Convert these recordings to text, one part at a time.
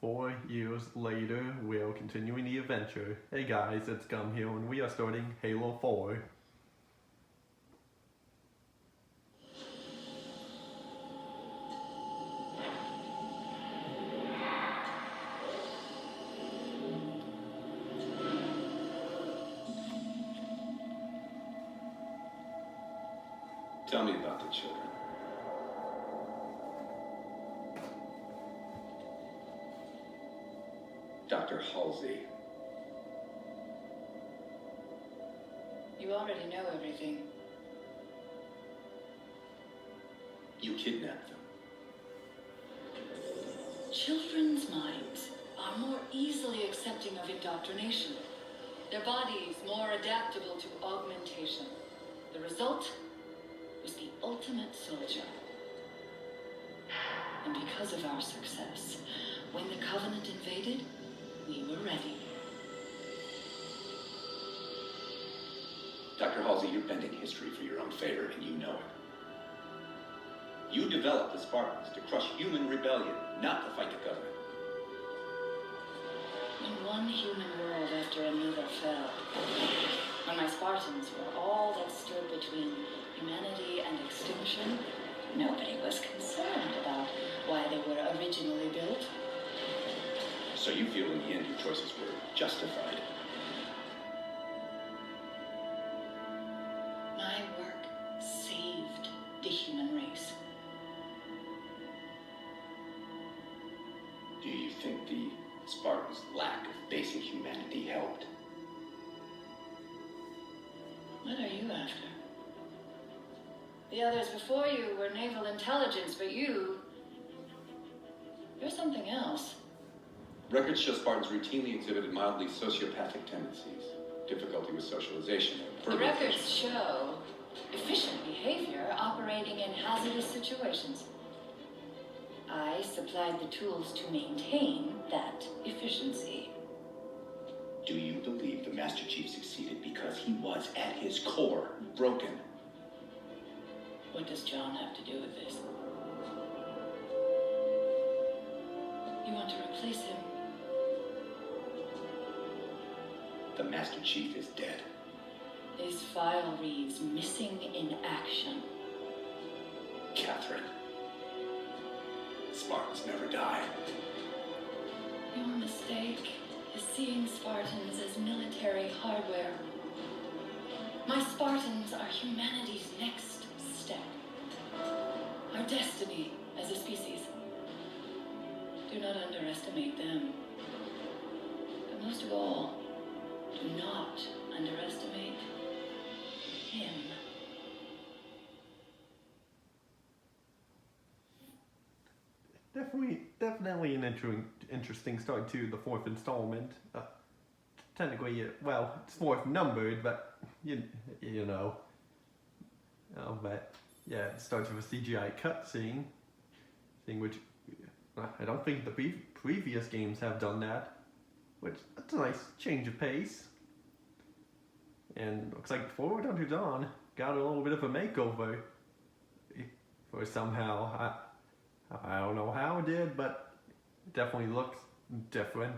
4 years later, we're continuing the adventure. Hey guys, it's Gum here, and we are starting Halo 4. Tell me about the children. Dr. Halsey. You already know everything. You kidnapped them. Children's minds are more easily accepting of indoctrination. Their bodies more adaptable to augmentation. The result was the ultimate soldier. And because of our success, when the Covenant invaded, we were ready. Dr. Halsey, you're bending history for your own favor, and you know it. You developed the Spartans to crush human rebellion, not to fight the Covenant. When one human world after another fell, when my Spartans were all that stood between humanity and extinction, nobody was concerned about why they were originally built. So you feel in the end your choices were justified? My work saved the human race. Do you think the Spartans' lack of basic humanity helped? What are you after? The others before you were naval intelligence, but you're something else. Records show Spartans routinely exhibited mildly sociopathic tendencies, difficulty with socialization, and The records show efficient behavior operating in hazardous situations. I supplied the tools to maintain that efficiency. Do you believe the Master Chief succeeded because he was, at his core, broken? What does John have to do with this? You want to replace him? The Master Chief is dead. This file reads missing in action. Catherine. Spartans never die. Your mistake is seeing Spartans as military hardware. My Spartans are humanity's next step. Our destiny as a species. Do not underestimate them. But most of all, do not underestimate him. Definitely an interesting start to the fourth installment. Technically, it's fourth numbered, but you know. But yeah, it starts with a CGI cutscene, thing which I don't think the previous games have done that. Which that's a nice change of pace. And looks like Forward Unto Dawn got a little bit of a makeover. For somehow, I don't know how it did, but it definitely looks different.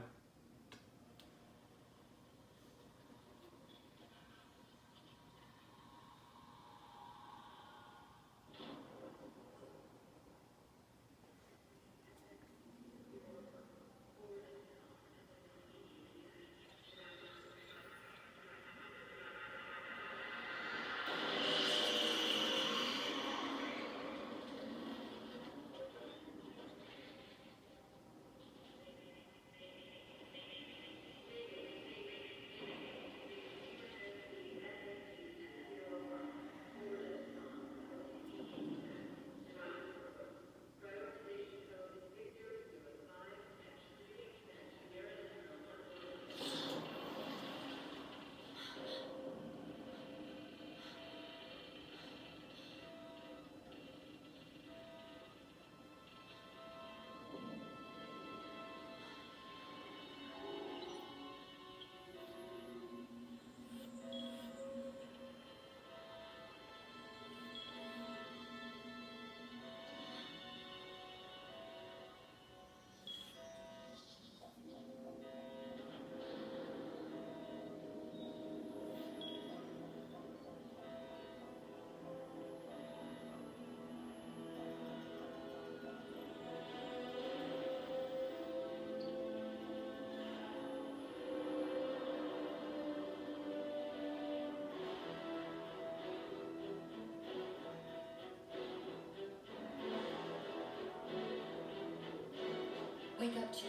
Wake up, Chief.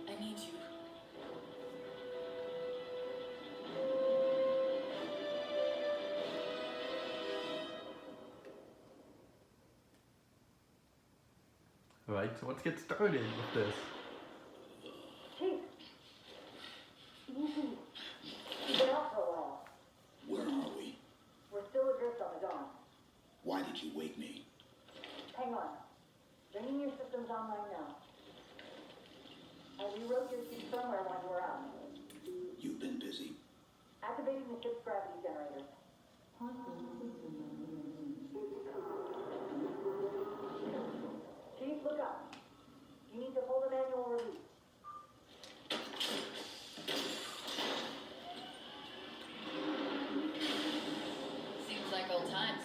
I need you. Right, so let's get started with this. Chief, you've been out for a while. Where are we? We're still adrift on the Dawn. Why did you wake me? Hang on. Bringing your systems online now. I rewrote your ship's firmware while you were out. You've been busy. Activating the ship's gravity generator. Chief, look up. You need to hold a manual release. Seems like old times.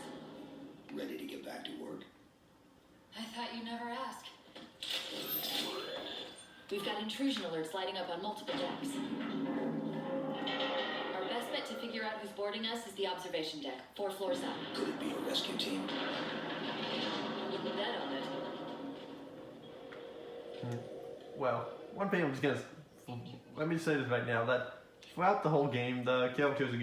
Ready to get back to work? I thought you never asked. We've got intrusion alerts lighting up on multiple decks. Our best bet to figure out who's boarding us is the observation deck, 4 floors up. Could it be a rescue team? Wouldn't bet on it. Well, one thing I'm just gonna let me say this right now that throughout the whole game, the characters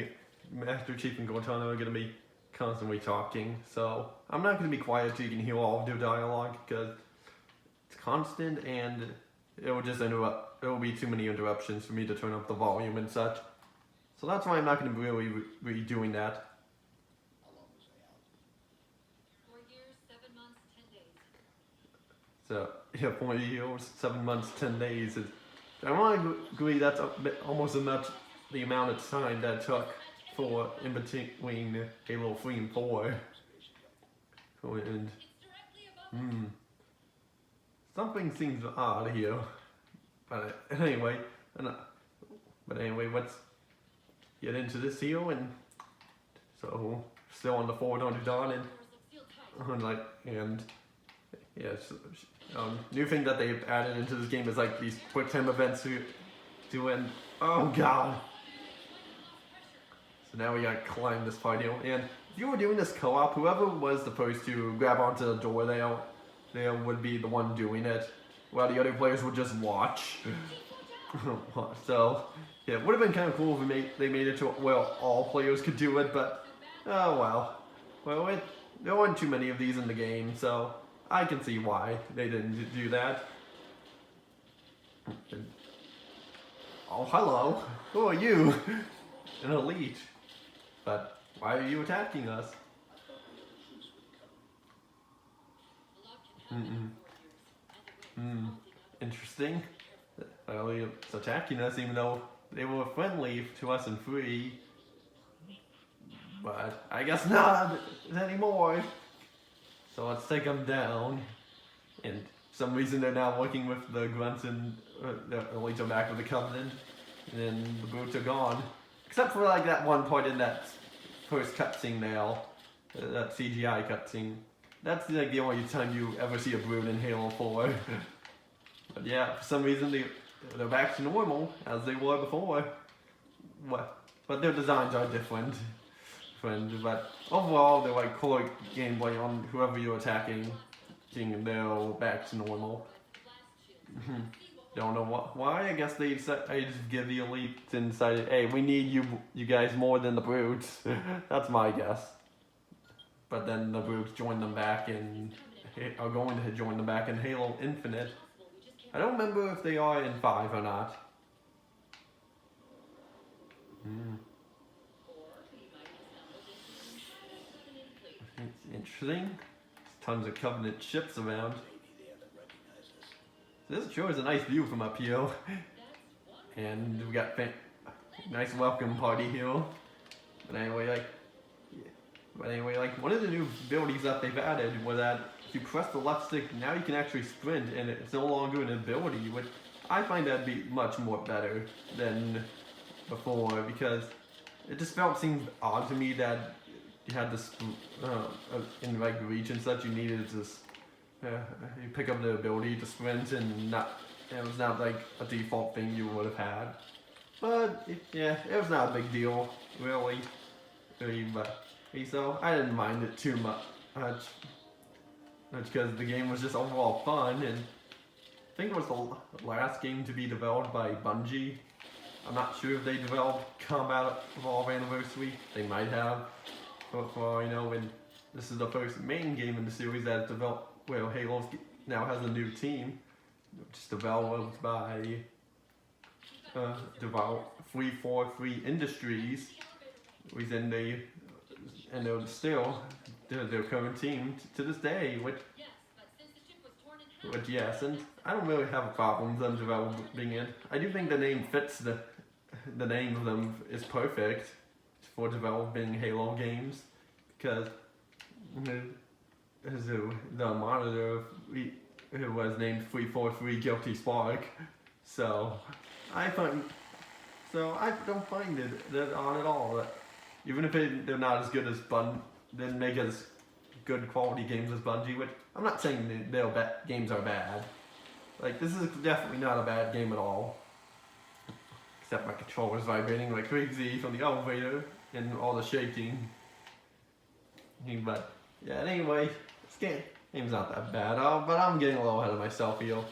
Master Chief and Cortana are gonna be constantly talking. So I'm not gonna be quiet so you can hear all of their dialogue because it's constant and it will just interrupt. There will be too many interruptions for me to turn up the volume and such. So that's why I'm not gonna really be doing that. How long was I out? 4 years, 7 months, 10 days. So, yeah, 4 years, 7 months, 10 days. I want to agree that's almost enough the amount of time that took for in between Halo 3 and 4. And, something seems odd here. But anyway, let's get into this here. And so, still on the forward on Dawn and yes, new thing that they've added into this game is like these quick time events to end. Oh god! So now we gotta climb this part here. And if you were doing this co-op, whoever was supposed to grab onto the door there would be the one doing it, while the other players would just watch. So yeah, it would have been kind of cool if they made it to where all players could do it, but oh well. Well, there weren't too many of these in the game, so I can see why they didn't do that. Oh, hello. Who are you? An elite. But why are you attacking us? Interesting. Well, it's attacking us even though they were friendly to us and free. But I guess not anymore. So let's take them down. And for some reason they're now working with the grunts and the elites are back with the Covenant. And then the brutes are gone. Except for like that one part in that first cutscene now. That CGI cutscene. That's like the only time you ever see a brute in Halo 4. But yeah, for some reason they're back to normal as they were before. But their designs are different. But overall, they're like core gameplay on whoever you're attacking, they're back to normal. Don't know why. I guess they just give the elites and decided, hey, we need you guys more than the brutes. That's my guess. But then the brutes join them back and are going to join them back in Halo Infinite. I don't remember if they are in 5 or not. It's interesting. There's tons of Covenant ships around. Maybe they haven't recognized us. This sure is a nice view from up here. And we got nice welcome party here. But anyway, one of the new abilities that they've added was that if you press the left stick, now you can actually sprint, and it's no longer an ability, which I find that'd be much more better than before, because it just seemed odd to me that you had this in like Reach and such, you needed this you pick up the ability to sprint, and it was not like a default thing you would have had. But it was not a big deal, really. But so I didn't mind it too much. That's because the game was just overall fun, and I think it was the last game to be developed by Bungie. I'm not sure if they developed Combat Evolve Anniversary. They might have, but for all I know, and this is the first main game in the series that is developed. Well, Halo now has a new team, which is developed by 343 Industries, which and they're still their current team to this day. Which yes, and I don't really have a problem with them developing it. I do think the name fits the name of them is perfect for developing Halo games, because the monitor it was named 343 Guilty Spark, so I don't find it on at all. Even if they're not as good as didn't make as good quality games as Bungie, which I'm not saying their games are bad. Like, this is definitely not a bad game at all. Except my controller's vibrating like crazy from the elevator and all the shaking. But yeah, anyway, this game's not that bad. But I'm getting a little ahead of myself here.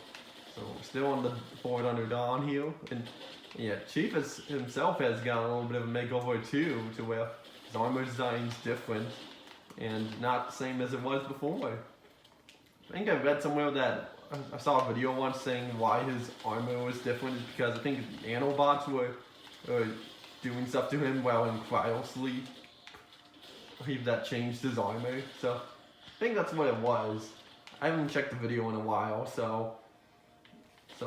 So we're still on the Forward Unto Dawn here, and yeah, Chief himself has got a little bit of a makeover too, to where his armor design's different and not the same as it was before. I think I read somewhere that I saw a video once saying why his armor was different, because I think the nanobots were doing stuff to him while in cryo sleep. That changed his armor, so I think that's what it was. I haven't checked the video in a while, so you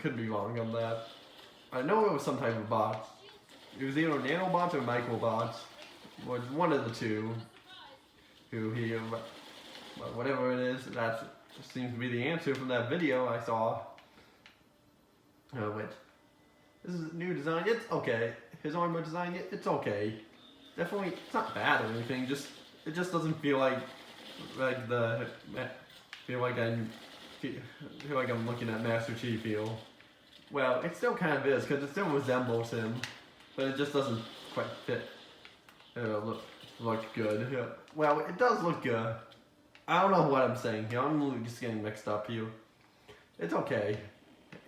could be wrong on that. I know it was some type of bot. It was either nanobots or microbots. Was one of the two. But whatever it is, that seems to be the answer from that video I saw. Which this is a new design. It's okay. His armor design, it's okay. Definitely, it's not bad or anything. It just doesn't feel like I'm looking at Master Chief here. Well, it still kind of is, because it still resembles him, but it just doesn't quite fit. Look good. Yeah. Well, it does look good. I don't know what I'm saying here. I'm just getting mixed up here. It's okay.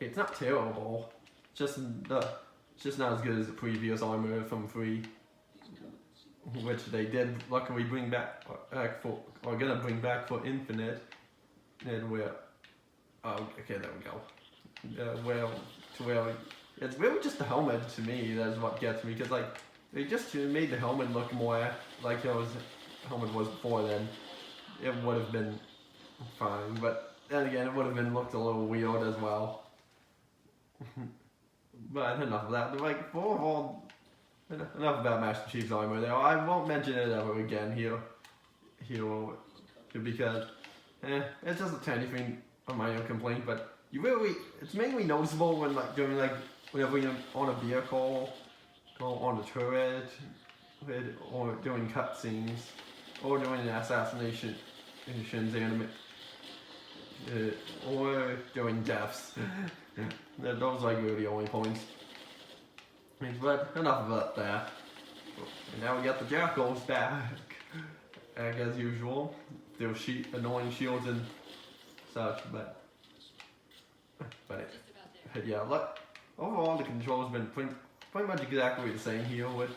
It's not terrible. It's just not as good as the previous armor from 3, which they did luckily bring back gonna bring back for Infinite. And okay, there we go. It's really just the helmet to me that is what gets me, because like they just made the helmet look more like the helmet was before. Then it would have been fine, but then again, it would have looked a little weird as well. But enough of that. Like, overall, enough about Master Chief's armor there. I won't mention it ever again here, because it's just a tiny thing of my own complaint. But it's mainly noticeable when whenever you're on a vehicle, on a turret, or doing cutscenes, or doing assassinations, or doing deaths. Those are really the only points. But enough about that. And now we got the Jackals back, as usual. Their annoying shields and such, but yeah, overall the control has been pretty much exactly the same here. I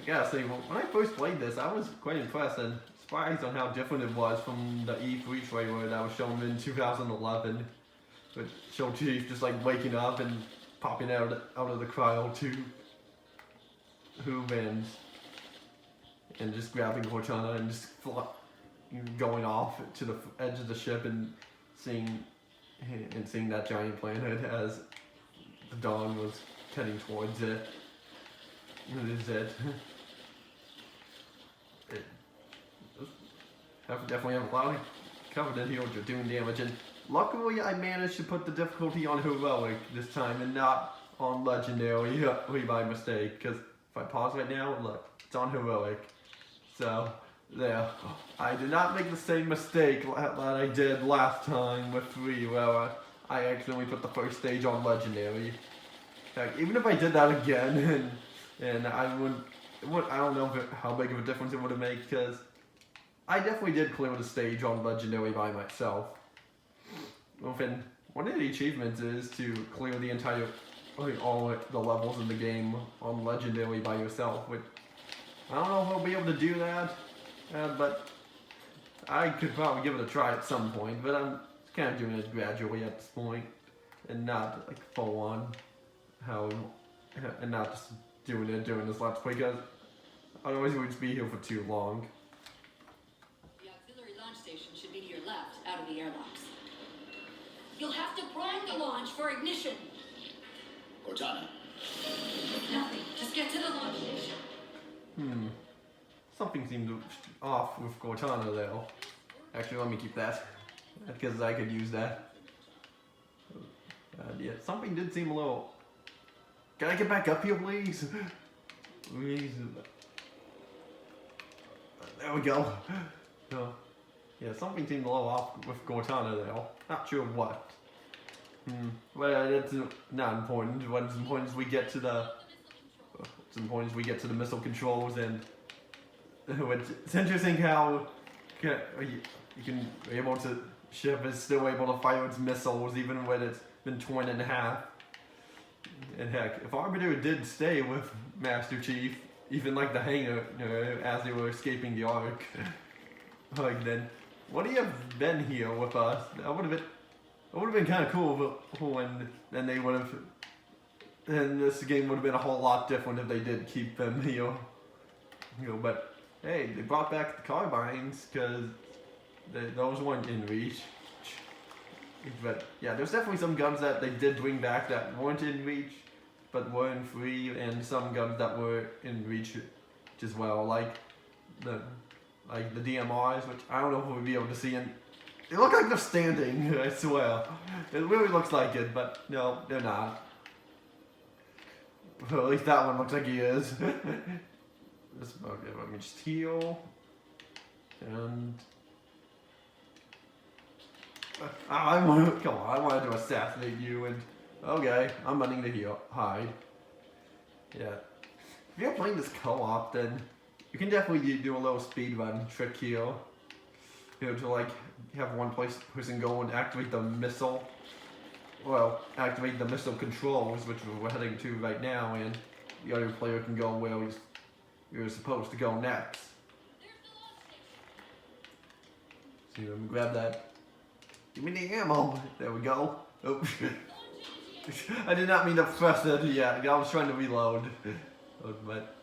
gotta say, when I first played this, I was quite impressed and surprised on how different it was from the E3 trailer that was shown in 2011. Which showed Chief just like waking up and popping out of the cryo tube and just grabbing Cortana and just going off to the edge of the ship and seeing that giant planet as the dawn was heading towards it. Definitely have a lot of confidence here with doing damage, and luckily I managed to put the difficulty on heroic this time and not on legendary by mistake, because if I pause right now, look, it's on heroic. So there, I did not make the same mistake that I did last time with 3, where I accidentally put the first stage on legendary. Heck, even if I did that again, and I don't know how big of a difference it would have made, because I definitely did clear the stage on Legendary by myself. Often, one of the achievements is to clear the entire, like, all the levels in the game on Legendary by yourself. Which I don't know if I'll be able to do that, but I could probably give it a try at some point. But I'm kind of doing it gradually at this point, and not like full on and not just doing it during this let's play because otherwise it would just be here for too long. The auxiliary launch station should be to your left, out of the airlocks. You'll have to prime the launch for ignition. Cortana, Nothing. Just get to the launch station. Something seemed off with Cortana though. Actually, let me keep that because I could use that. Yeah, something did seem a little. Can I get back up here, please? Please. There we go. No. Yeah, something seemed a little off with Cortana though. Not sure what. Well, that's not important. What's important is we get to the. What's important is we get to the missile controls and. It's interesting how you can be able to. Ship is still able to fire its missiles even when it's been torn in half. And heck, if Arbiter did stay with Master Chief, even like the hangar, as they were escaping the Ark, like then, would he have been here with us? That would have been kind of cool. When then they would have, and this game would have been a whole lot different if they did keep them here. But hey, they brought back the carbines because those weren't in reach. But yeah, there's definitely some guns that they did bring back that weren't in reach, but weren't free, and some guns that were in reach as well, like the DMRs, which I don't know if we'll be able to see. And they look like they're standing. I swear, it really looks like it, but no, they're not. Well, at least that one looks like he is. Okay, let me just heal and. I wanted to assassinate you, and okay, I'm running to heal, hide. Yeah, if you're playing this co-op, then you can definitely do a little speed run trick here. To like have one person go and activate the missile. Well, activate the missile controls, which we're heading to right now, and the other player can go where you're supposed to go next. So let me grab that. Give me the ammo. There we go. Oh. I did not mean to press it. Yeah, I was trying to reload. But.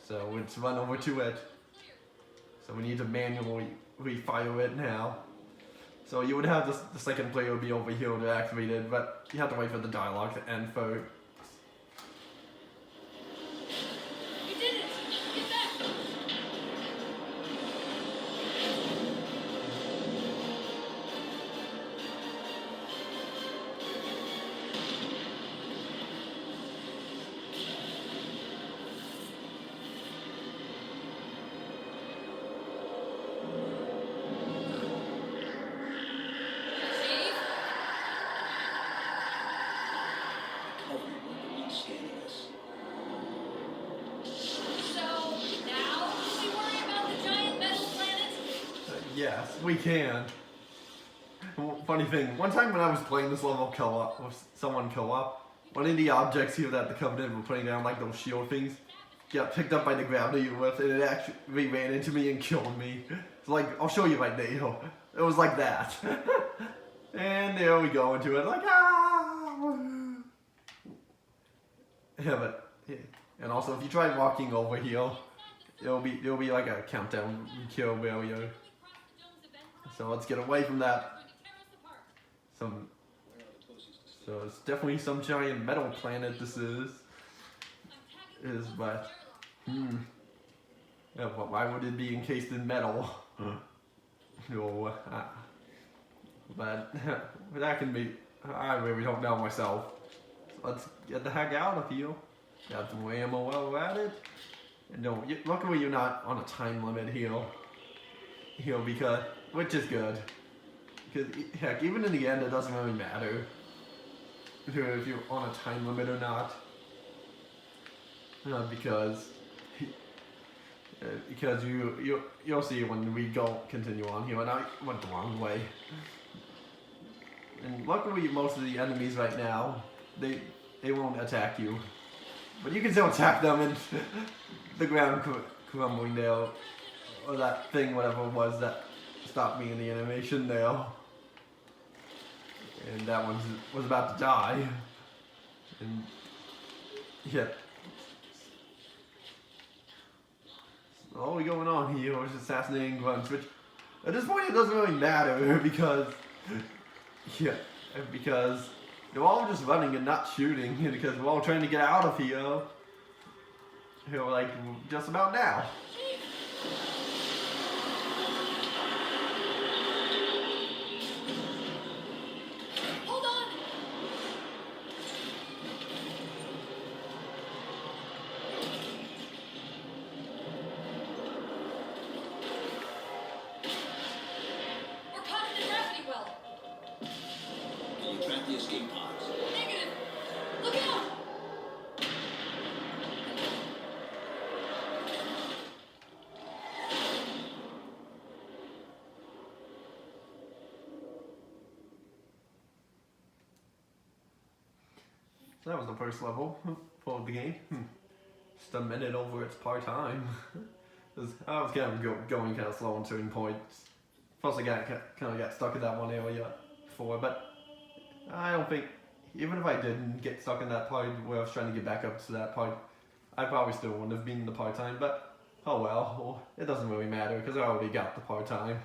So let's run over to it. So we need to manually refire it now. So you would have the second player be over here to activate it, but you have to wait for the dialogue to end first. Yes, we can. Funny thing, one time when I was playing this level co-op, with someone co-op, one of the objects here that the Covenant were putting down, like those shield things, got picked up by the gravity with, and it actually ran into me and killed me. It's like, I'll show you right now. It was like that. And there we go into it, like, ah! Yeah, but, yeah. And also, if you try walking over here, there'll be like a countdown kill barrier. So let's get away from that. So it's definitely some giant metal planet this is. But yeah, but why would it be encased in metal? No, but that can be. I really don't know myself. So let's get the heck out of here. Got some ammo while we're at it. And no, luckily you're not on a time limit here. Because, which is good. Because heck, even in the end, it doesn't really matter if you're on a time limit or not. because you'll see when we continue on here, and I went the wrong way. And luckily, most of the enemies right now, they won't attack you, but you can still attack them, and the ground crumbling there, or that thing, whatever it was that stopped me in the animation there, and that one was about to die, and yeah. All we going on here is assassinating grunts, which at this point it doesn't really matter because they're all just running and not shooting because we're all trying to get out of here. Here, like just about now. Hold on! We're caught in the gravity well. Can you track the escape pods? Negative! Look out! So that was the first level for the game. Just a minute over its part time. I was kind of going kind of slow on certain points. Plus I kind of got stuck in that one area before, but I don't think, even if I didn't get stuck in that part where I was trying to get back up to that part, I probably still wouldn't have been in the part time, but oh well, it doesn't really matter because I already got the part time.